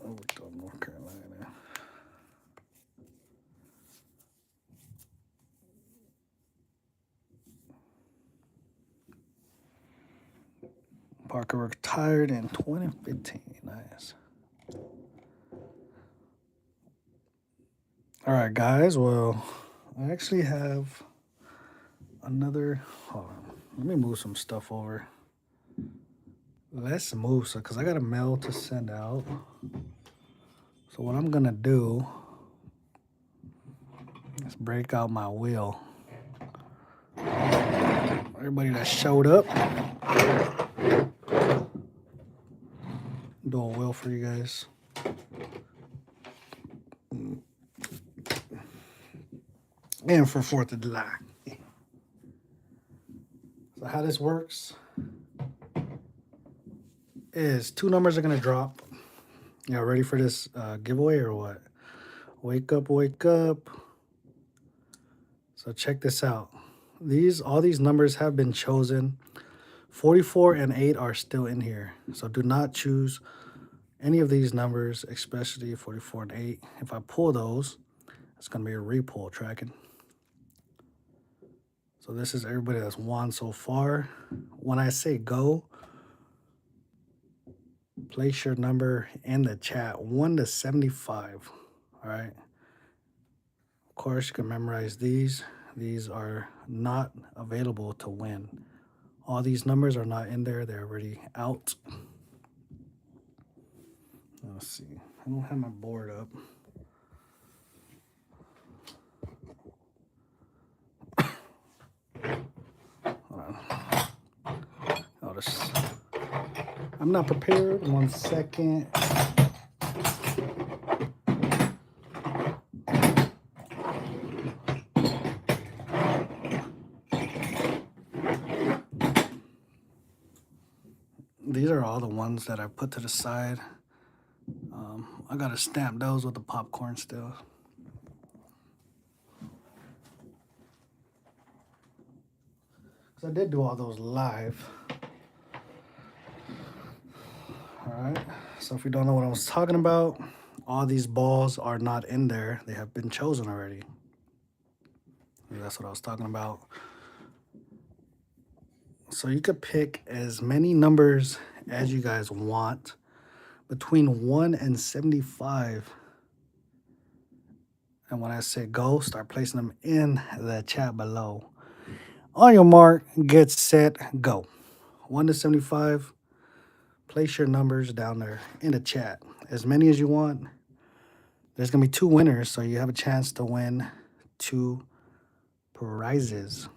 Speaker 1: Over to North Carolina. Parker retired in 2015. Nice. All right, guys. Well, I actually have another. Hold on. Let me move some stuff over. Let's move so because I got a mail to send out. So what I'm gonna do is break out my wheel. Everybody that showed up, do a wheel for you guys. And for 4th of July. So how this works is 2 numbers are gonna drop. Y'all ready for this giveaway or what? Wake up, wake up. So check this out. All these numbers have been chosen. 44 and 8 are still in here. So do not choose any of these numbers, especially 44 and 8. If I pull those, it's gonna be a repull tracking. So this is everybody that's won so far. When I say go, place your number in the chat, 1 to 75. All right. Of course, you can memorize these. These are not available to win. All these numbers are not in there. They're already out. Let's see. I don't have my board up. Hold on. I'm not prepared. 1 second. These are all the ones that I put to the side. I gotta stamp those with the popcorn still. So I did do all those live. All right. So if you don't know what I was talking about, all these balls are not in there. They have been chosen already. That's what I was talking about. So you could pick as many numbers as you guys want between 1 and 75. And when I say go, start placing them in the chat below. On your mark, get set, go. 1 to 75. Place your numbers down there in the chat. As many as you want. There's going to be 2 winners, so you have a chance to win 2 prizes.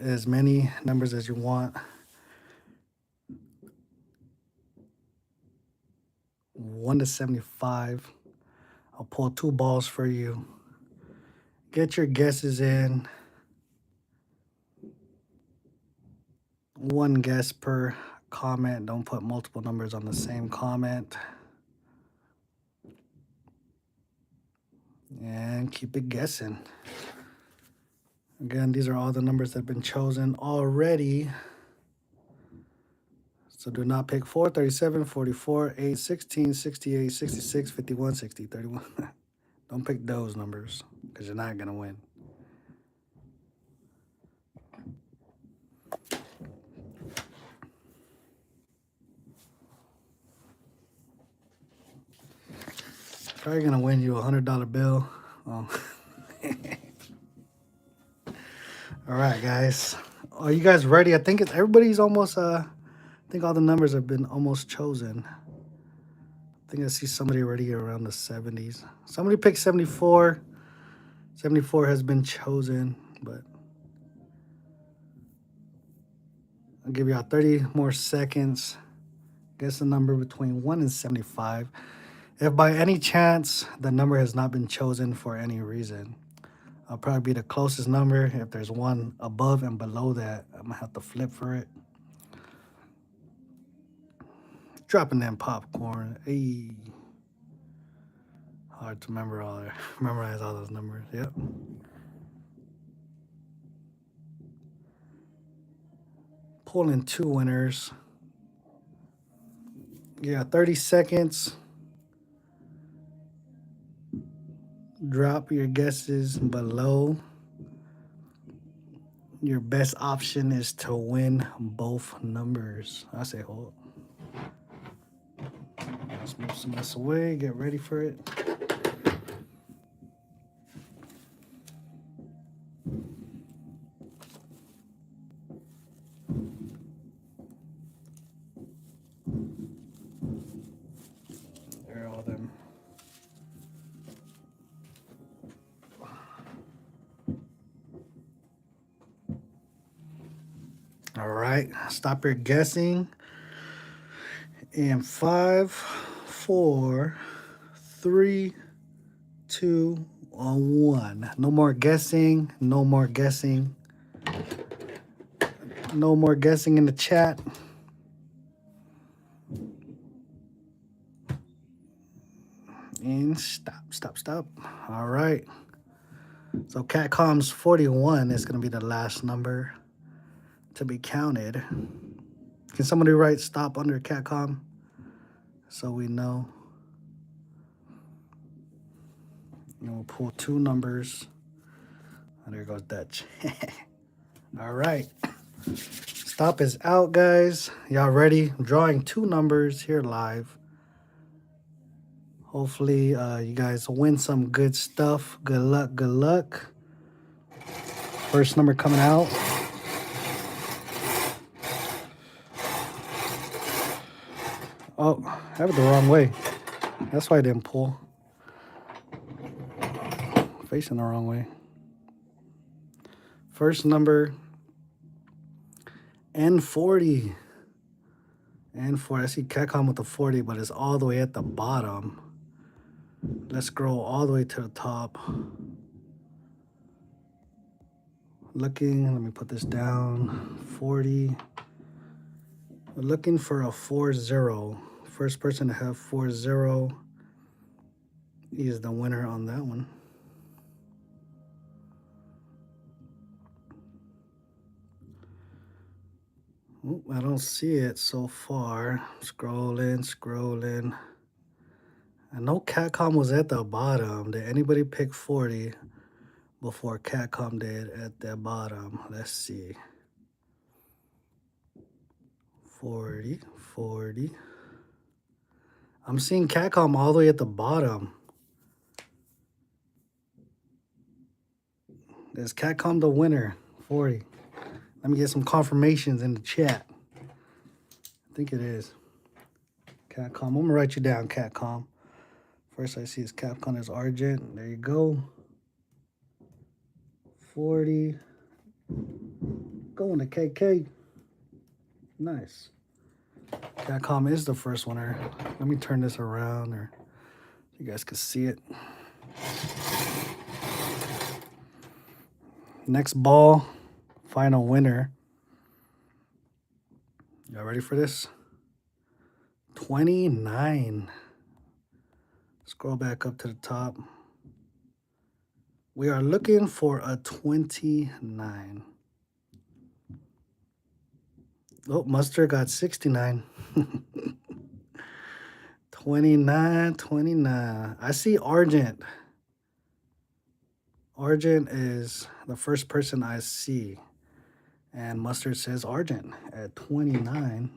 Speaker 1: As many numbers as you want. 1 to 75. I'll pull 2 balls for you. Get your guesses in. 1 guess per comment. Don't put multiple numbers on the same comment. And keep it guessing. Again, these are all the numbers that have been chosen already. So do not pick 4, 37, 44, 8, 16, 68, 66, 51, 60, 31. Don't pick those numbers because you're not going to win. Probably going to win you a $100 bill. Oh. All right, guys. Are you guys ready? I think everybody's almost, I think all the numbers have been almost chosen. I think I see somebody already around the 70s. Somebody picked 74. 74 has been chosen, but I'll give y'all 30 more seconds. Guess the number between 1 and 75. If by any chance the number has not been chosen for any reason, I'll probably be the closest number. If there's one above and below that, I'm going to have to flip for it. Dropping that popcorn. Hey. Hard to memorize all those numbers. Yep. Pulling 2 winners. Yeah, 30 seconds. Drop your guesses below. Your best option is to win both numbers. I say hold. Let's move some of this away. Get ready for it. There are all them. All right, stop your guessing. In 5, 4, 3, 2, 1. No more guessing. No more guessing. No more guessing in the chat. And stop. All right. So Catcom's 41 is going to be the last number to be counted. Can somebody write stop under Catcom so we know? And we'll pull 2 numbers. And there goes Dutch. All right. Stop is out, guys. Y'all ready? I'm drawing 2 numbers here live. Hopefully, you guys win some good stuff. Good luck, good luck. First number coming out. Oh, I have it the wrong way. That's why I didn't pull. Facing the wrong way. First number, N40. N40. I see Catcom with the 40, but it's all the way at the bottom. Let's scroll all the way to the top. Looking, let me put this down. 40. We're looking for a 40. First person to have 40 is the winner on that one. Oh, I don't see it so far. Scrolling. I know Catcom was at the bottom. Did anybody pick 40 before Catcom did at the bottom? Let's see. 40. I'm seeing Catcom all the way at the bottom. Is Catcom the winner? 40. Let me get some confirmations in the chat. I think it is. Catcom. I'm going to write you down, Catcom. First I see is Capcom. There's Argent. There you go. 40. Going to KK. Nice. Catcom is the first winner. Let me turn this around or so you guys can see it. Next ball. Final winner. Y'all ready for this? 29. Scroll back up to the top. We are looking for a 29. Oh, Mustard got 69. 29. I see Argent. Argent is the first person I see. And Mustard says Argent at 29.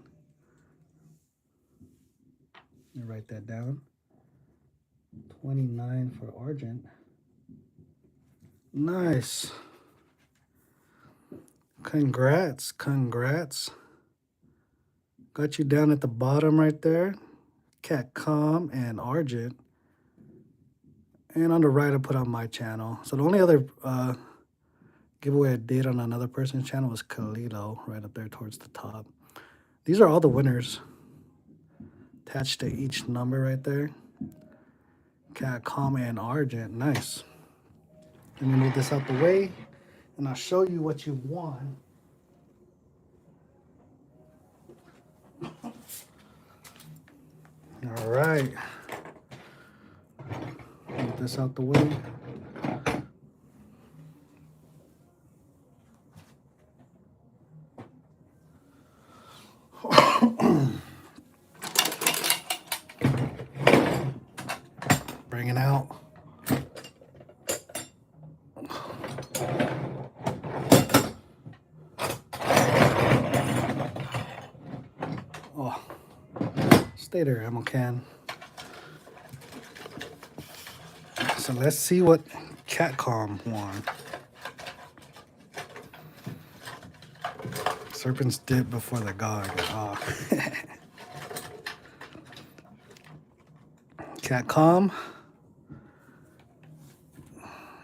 Speaker 1: Let me write that down. 29 for Argent. Nice. Congrats. Got you down at the bottom right there. Catcom and Argent. And on the right, I put on my channel. So the only other giveaway I did on another person's channel was Kalilo, right up there towards the top. These are all the winners attached to each number right there. Catcom and Argent. Nice. Let me move this out the way, and I'll show you what you won. All right. Move this out the way. Bring it out. Oh, stay there, ammo can. So let's see what Catcom won. Serpent's dip before the god. Oh. Catcom.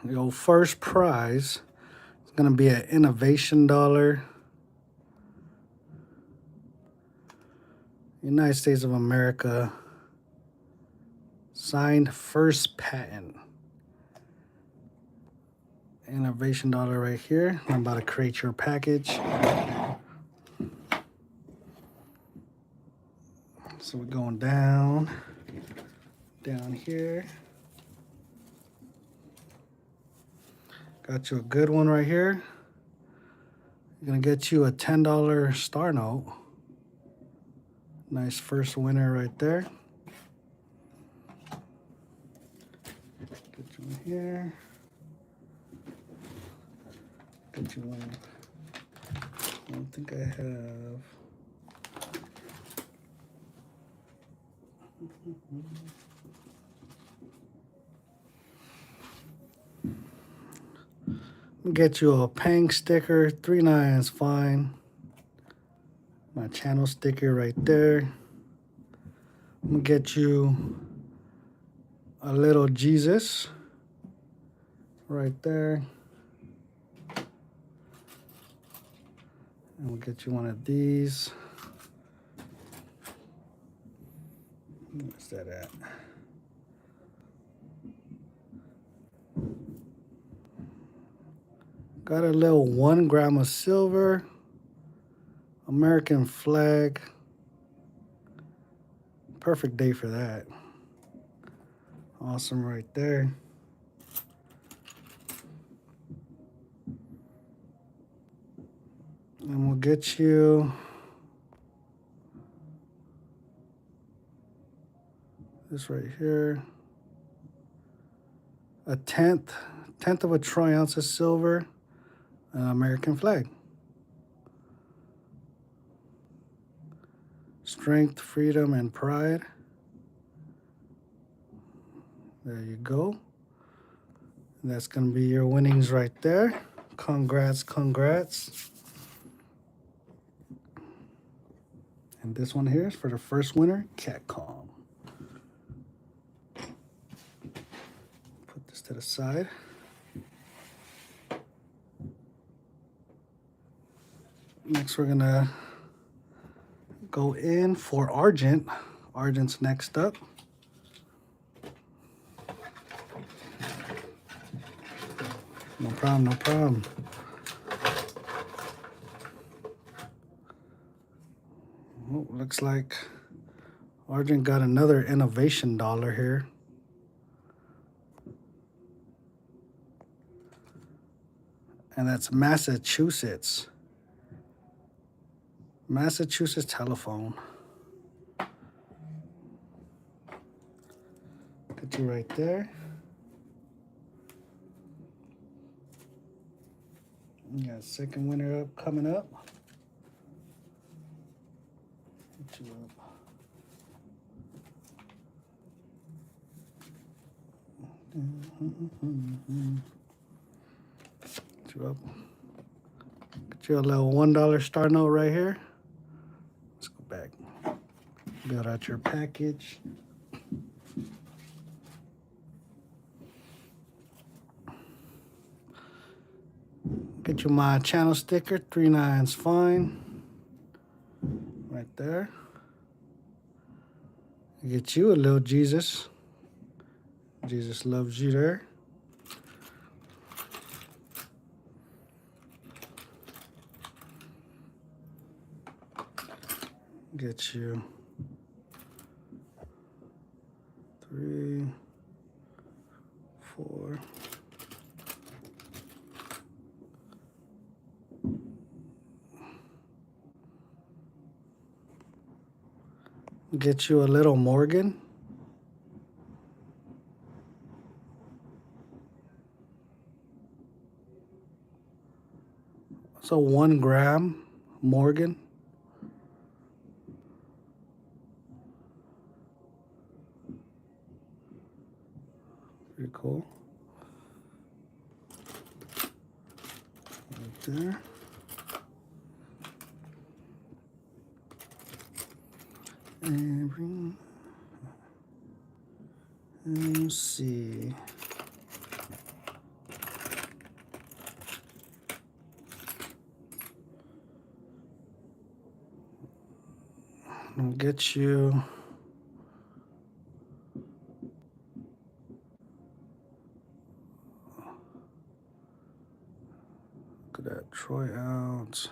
Speaker 1: Your first prize is going to be an innovation dollar. United States of America. Signed first patent. Innovation dollar right here. I'm about to create your package. So we're going down here. Got you a good one right here. You're gonna get you a $10 star note. Nice first winner right there. Get you in here. Get you one. I don't think I have. Get you a Pang sticker. 3.9 is fine. My channel sticker right there. gonna get you a little Jesus right there. And we'll get you one of these. Where's that at? Got a little 1 gram of silver, American flag. Perfect day for that. Awesome right there. And we'll get you this right here. A tenth of a troy ounce of silver, an American flag. Strength, freedom, and pride. There you go. That's going to be your winnings right there. Congrats, congrats. And this one here is for the first winner, Catcom. Put this to the side. Next, we're going to go in for Argent. Argent's next up. No problem, no problem. Oh, looks like Argent got another innovation dollar here. And that's Massachusetts. Massachusetts telephone. Put you right there. You got second winner up coming up. Put you up. Put you up. Get you a little $1 star note right here. Let's go back. Build out your package. Get you my channel sticker, 39's fine. Right there. Get you a little Jesus. Jesus loves you there. Get you 3, 4. Get you a little Morgan. So 1 gram Morgan. Pretty cool. Right there. And let's see. I'll get you look at that troy ounce.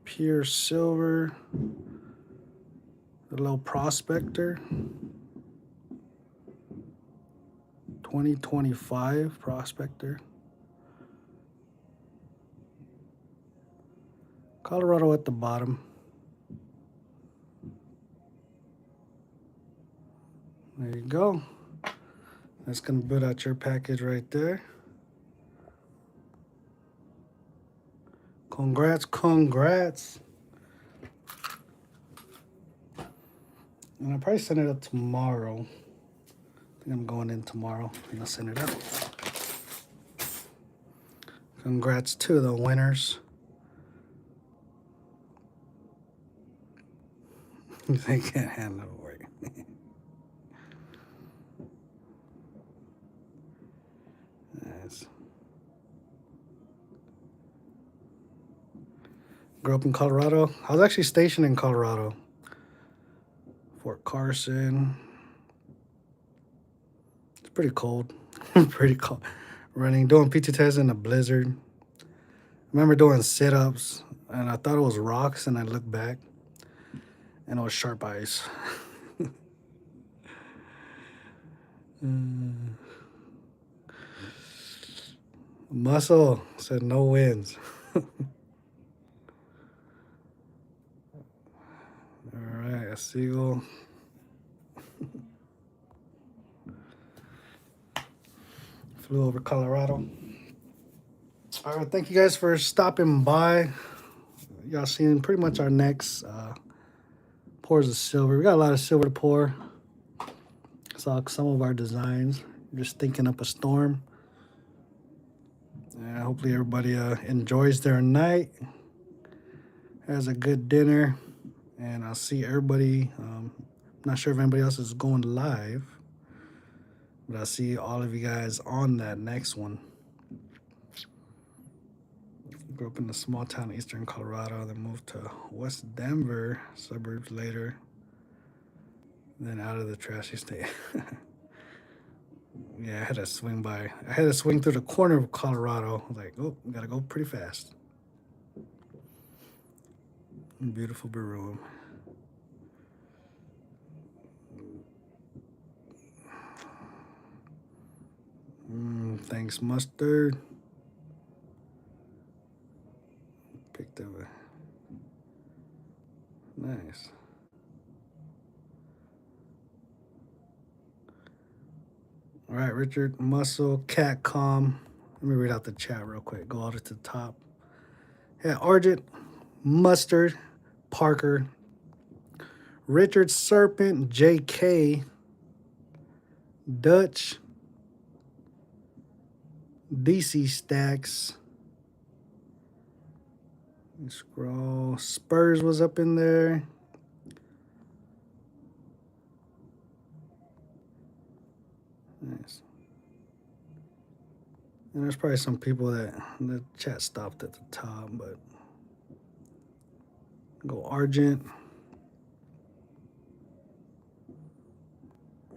Speaker 1: Pure silver. The little prospector. 2025 prospector. Colorado at the bottom. There you go. That's going to build out your package right there. Congrats, congrats. And I'll probably send it up tomorrow. I think I'm going in tomorrow and I'll send it up. Congrats to the winners. They can't handle the work. Nice. Grew up in Colorado. I was actually stationed in Colorado. Fort Carson. It's pretty cold. Pretty cold. Doing PT tests in a blizzard. I remember doing sit-ups, and I thought it was rocks, and I looked back, and it was sharp ice. Muscle said no wins. All right, a seagull. Flew over Colorado. All right, thank you guys for stopping by. Y'all seen pretty much our next pours of silver. We got a lot of silver to pour. Saw some of our designs. Just thinking up a storm. And hopefully everybody enjoys their night, has a good dinner, and I'll see everybody. Not sure if anybody else is going live, but I'll see all of you guys on that next one. Grew up in a small town in eastern Colorado, then moved to West Denver suburbs later, then out of the trashy state. Yeah, I had to swing through the corner of Colorado. I was like, oh, gotta go pretty fast. Beautiful Baroom. Thanks, mustard. Picked up a nice. All right, Richard, Muscle, Cat Calm. Let me read out the chat real quick. Go all the way to the top. Yeah, Argent, Mustard, Parker, Richard Serpent, JK, Dutch, DC Stacks. Scroll. Spurs was up in there. Nice. And there's probably some people that the chat stopped at the top, but go Argent.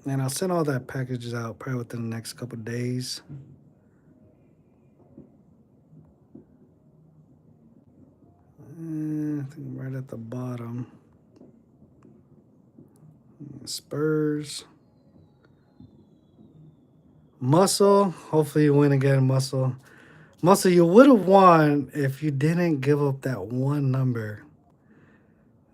Speaker 1: And I'll send all that packages out probably within the next couple of days. I think I'm right at the bottom. Spurs. Muscle. Hopefully you win again, Muscle. Muscle, you would have won if you didn't give up that one number.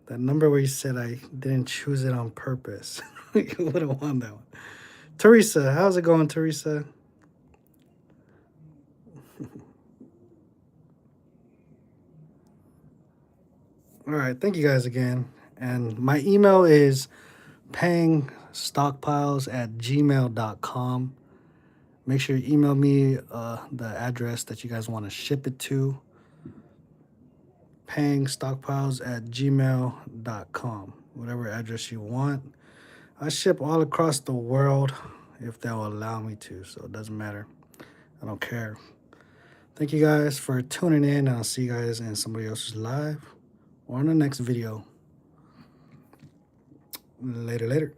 Speaker 1: That number where you said I didn't choose it on purpose. You would have won that one. Teresa, how's it going, Teresa? All right, thank you guys again. And my email is pangstockpiles@gmail.com. Make sure you email me the address that you guys want to ship it to. pangstockpiles@gmail.com. Whatever address you want. I ship all across the world if they'll allow me to, so it doesn't matter. I don't care. Thank you guys for tuning in, and I'll see you guys in somebody else's live or in the next video. Later.